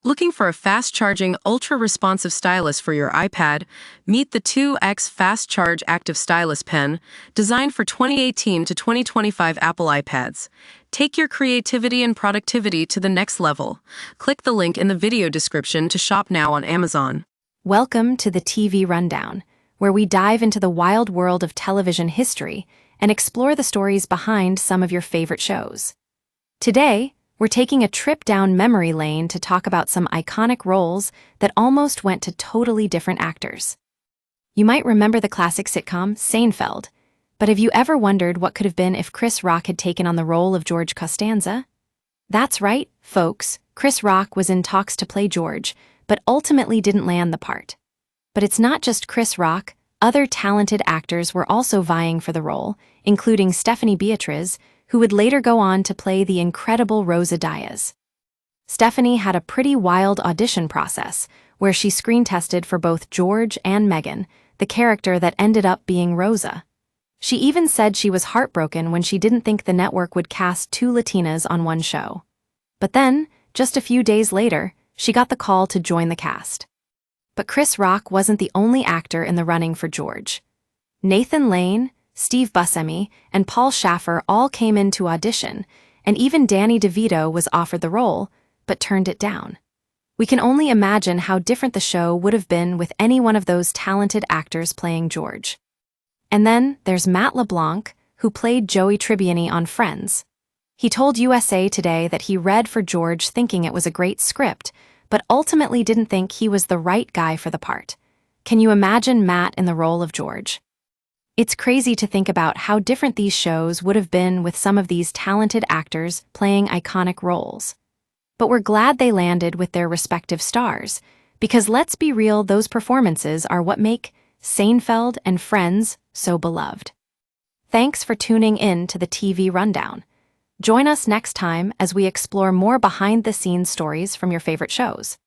Looking for a fast-charging, ultra-responsive stylus for your iPad? Meet the 2X Fast Charge Active Stylus Pen, designed for 2018 to 2025 Apple iPads. Take your creativity and productivity to the next level. Click the link in the video description to shop now on Amazon. Welcome to the TV Rundown, where we dive into the wild world of television history and explore the stories behind some of your favorite shows. Today, we're taking a trip down memory lane to talk about some iconic roles that almost went to totally different actors. You might remember the classic sitcom Seinfeld, but have you ever wondered what could have been if Chris Rock had taken on the role of George Costanza? That's right, folks, Chris Rock was in talks to play George, but ultimately didn't land the part. But it's not just Chris Rock. Other talented actors were also vying for the role, including Stephanie Beatriz, who would later go on to play the incredible Rosa Diaz. Stephanie had a pretty wild audition process, where she screen tested for both George and Megan, the character that ended up being Rosa. She even said she was heartbroken when she didn't think the network would cast two Latinas on one show. But then, just a few days later, she got the call to join the cast. But Chris Rock wasn't the only actor in the running for George. Nathan Lane, Steve Buscemi, and Paul Schaffer all came in to audition, and even Danny DeVito was offered the role, but turned it down. We can only imagine how different the show would have been with any one of those talented actors playing George. And then there's Matt LeBlanc, who played Joey Tribbiani on Friends. He told USA Today that he read for George thinking it was a great script, but ultimately didn't think he was the right guy for the part. Can you imagine Matt in the role of George? It's crazy to think about how different these shows would have been with some of these talented actors playing iconic roles. But we're glad they landed with their respective stars, because let's be real, those performances are what make Seinfeld and Friends so beloved. Thanks for tuning in to the TV Rundown. Join us next time as we explore more behind-the-scenes stories from your favorite shows.